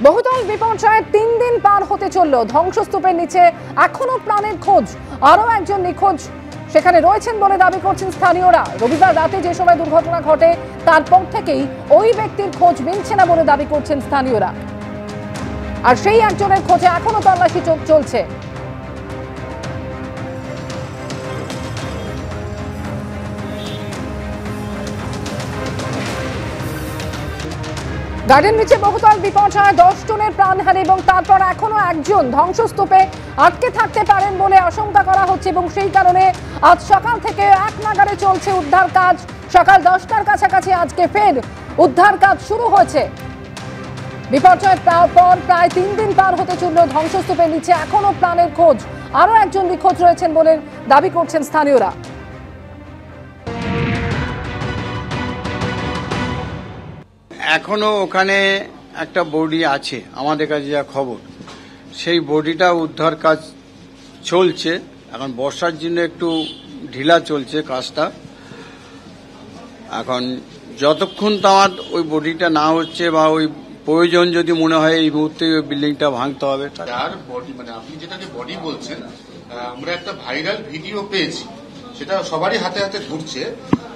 বহুতল বিপর্যয়ের ৩ দিন পার হতে চলল, ধ্বংসস্তূপের নিচে এখনো প্রাণের খোঁজ। আরো একজন নিখোঁজ সেখানে রয়েছেন বলে দাবি করছেন স্থানীয়রা। রবিবার রাতে যে সময় দুর্ঘটনা ঘটে তারপর থেকেই ওই ব্যক্তির খোঁজ মিলছে না বলে দাবি করছেন স্থানীয়রা, আর সেই একজনের খোঁজে এখনো তল্লাশি চলছে। গার্ডেন নিচে বহুতল বিপর্যয়ে 10 জনের প্রাণহানি এবং তারপর এখনো একজন ধ্বংসস্তূপে আটকে থাকতে পারেন বলে আশঙ্কা করা হচ্ছে এবং সেই কারণে আজ সকাল থেকে এক নাগাড়ে চলছে উদ্ধার কাজ। সকাল 10টার কাছাকাছি আজকে ফের উদ্ধার কাজ শুরু হয়েছে। বিপর্যয়ের পর প্রায় 3 দিন পার হতে চলল, ধ্বংসস্তূপের নিচে এখনো প্রাণের খোঁজ। আরো একজন নিখোঁজ রয়েছেন বলে দাবি করছেন স্থানীয়রা। এখনো ওখানে একটা বডি আছে, আমাদের কাছে যা খবর, সেই বডিটা উদ্ধার কাজ চলছে। এখন বর্ষার জন্য একটু ঢিলা চলছে কাজটা। এখন যতক্ষণ আমার ওই বডিটা না হচ্ছে বা ওই প্রয়োজন যদি মনে হয় এই মুহূর্তে ওই বিল্ডিংটা ভাঙতে হবে। যার বডি, মানে আপনি যেটাকে বডি বলছেন, আমরা একটা ভাইরাল ভিডিও পেয়েছি, সেটা সবারই হাতে হাতে ঘুরছে,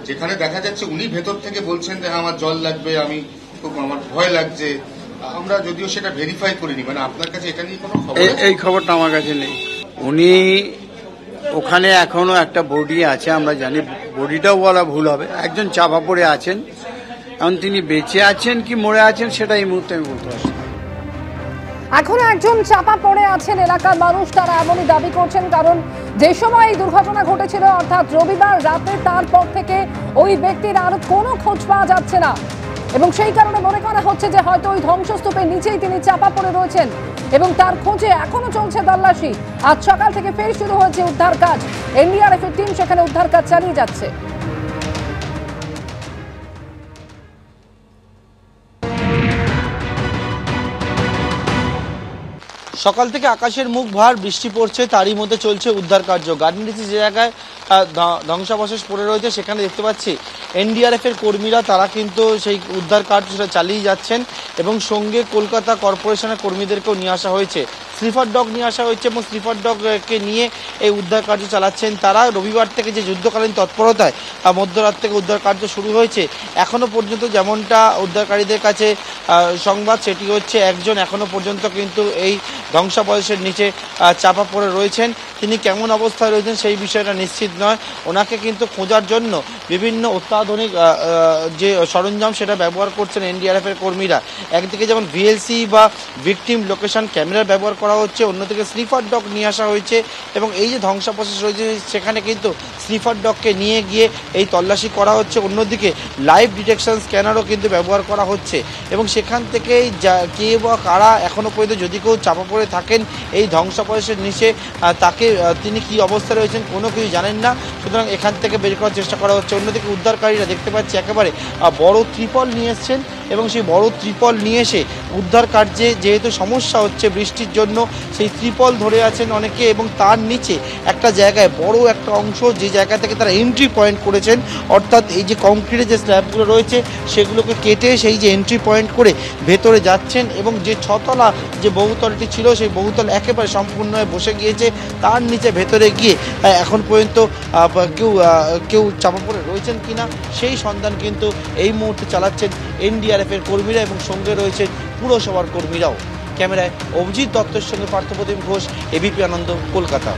যেখানে দেখা যাচ্ছে উনি ভেতর থেকে বলছেন যে আমার জল লাগবে, আমার ভয় লাগছে। আমরা যদিও সেটা ভেরিফাই করিনি, মানে আপনার কাছে এটা নিয়ে কোনো খবর? এই খবরটা আমার কাছে নেই। উনি ওখানে এখনো একটা বডি আছে, আমরা জানি। বডিটাও বলা ভুল হবে, একজন চাপা পড়ে আছেন। এখন তিনি বেঁচে আছেন কি মরে আছেন সেটা এই মুহূর্তে আমি বলতে পারছি। এখনো একজন চাপা পড়ে আছেন এলাকার মানুষ, তারা এমনই দাবি করছেন, কারণ যে সময় এই দুর্ঘটনা ঘটেছিল অর্থাৎ রবিবার রাতে, তারপর থেকে ওই ব্যক্তির আর কোনো খোঁজ পাওয়া যাচ্ছে না এবং সেই কারণে মনে করা হচ্ছে যে হয়তো ওই ধ্বংসস্তূপের নিচেই তিনি চাপা পড়ে রয়েছেন এবং তার খোঁজে এখনো চলছে তল্লাশি। আজ সকাল থেকে ফের শুরু হয়েছে উদ্ধার কাজ। এনডিআরএফ এর টিম সেখানে উদ্ধার কাজ চালিয়ে যাচ্ছে। সকাল থেকে আকাশের মুখ ভার, বৃষ্টি পড়ছে, তারই মধ্যে চলছে উদ্ধার কার্য। গার্ডেন নিচে যে জায়গায় ধ্বংসাবশেষ পড়ে রয়েছে সেখানে দেখতে পাচ্ছি এনডিআরএফ এর কর্মীরা, তারা কিন্তু সেই উদ্ধার কার্য সেটা চালিয়ে যাচ্ছেন এবং সঙ্গে কলকাতা কর্পোরেশনের কর্মীদেরকেও নিয়ে আসা হয়েছে। স্লিপার ডগ নিয়ে আসা হয়েছে এবং স্লিপার ডগকে নিয়ে এই উদ্ধার কার্য চালাচ্ছেন তারা। রবিবার থেকে যে যুদ্ধকালীন তৎপরতায় মধ্যরাত থেকে উদ্ধার কার্য শুরু হয়েছে, এখনো পর্যন্ত যেমনটা উদ্ধারকারীদের কাছে সংবাদ, সেটি হচ্ছে একজন এখনো পর্যন্ত কিন্তু এই ধ্বংসাবশেষের নিচে চাপা পড়ে রয়েছেন। তিনি কেমন অবস্থায় রয়েছেন সেই বিষয়টা নিশ্চিত নয়। ওনাকে কিন্তু খোঁজার জন্য বিভিন্ন অত্যাধুনিক যে সরঞ্জাম সেটা ব্যবহার করছেন এনডিআরএফ এর কর্মীরা। একদিকে যেমন ভিএলসি বা ভিকটিম লোকেশন ক্যামেরা ব্যবহার করা হচ্ছে, অন্যদিকে স্লিপার ডগ নিয়ে আসা হয়েছে এবং এই যে ধ্বংসাবশেষ রয়েছে সেখানে কিন্তু স্লিপার ডগকে নিয়ে গিয়ে এই তল্লাশি করা হচ্ছে। অন্যদিকে লাইভ ডিটেকশন স্ক্যানারও কিন্তু ব্যবহার করা হচ্ছে এবং সেখান থেকেই কে বা কারা এখনো পর্যন্ত যদি কেউ চাপা পড়ে থাকেন এই ধ্বংসাবশেষের নিচে, তাকে তিনি কি অবস্থায় রয়েছেন কোনো কিছু জানেন না, সুতরাং এখান থেকে বের করার চেষ্টা করা হচ্ছে। অন্যদিকে উদ্ধারকারীরা দেখতে পাচ্ছি একেবারে বড় ত্রিপল নিয়ে এসছেন এবং সেই বড় ত্রিপল নিয়ে এসে উদ্ধার কার্যে যেহেতু সমস্যা হচ্ছে বৃষ্টির জন্য, সেই ত্রিপল ধরে আছেন অনেকে এবং তার নিচে একটা জায়গায় বড় একটা অংশ, যে জায়গা থেকে তারা এন্ট্রি পয়েন্ট করেছেন, অর্থাৎ এই যে কংক্রিটের যে স্ল্যাবগুলো রয়েছে সেগুলোকে কেটে সেই যে এন্ট্রি পয়েন্ট করে ভেতরে যাচ্ছেন এবং যে ছতলা যে বহুতলটি ছিল সেই বহুতল একেবারে সম্পূর্ণভাবে বসে গিয়েছে। তার নিচে ভেতরে গিয়ে এখন পর্যন্ত কেউ চাপা পড়ে রয়েছেন কিনা সেই সন্ধান কিন্তু এই মুহূর্তে চালাচ্ছেন এনডিআরএফ এর কর্মীরা এবং সঙ্গে রয়েছেন পুরসভার কর্মীরাও। ক্যামেরায় অভিজিৎ দত্তের সঙ্গে পার্থপ্রতিম ঘোষ, এবিপি আনন্দ, কলকাতা।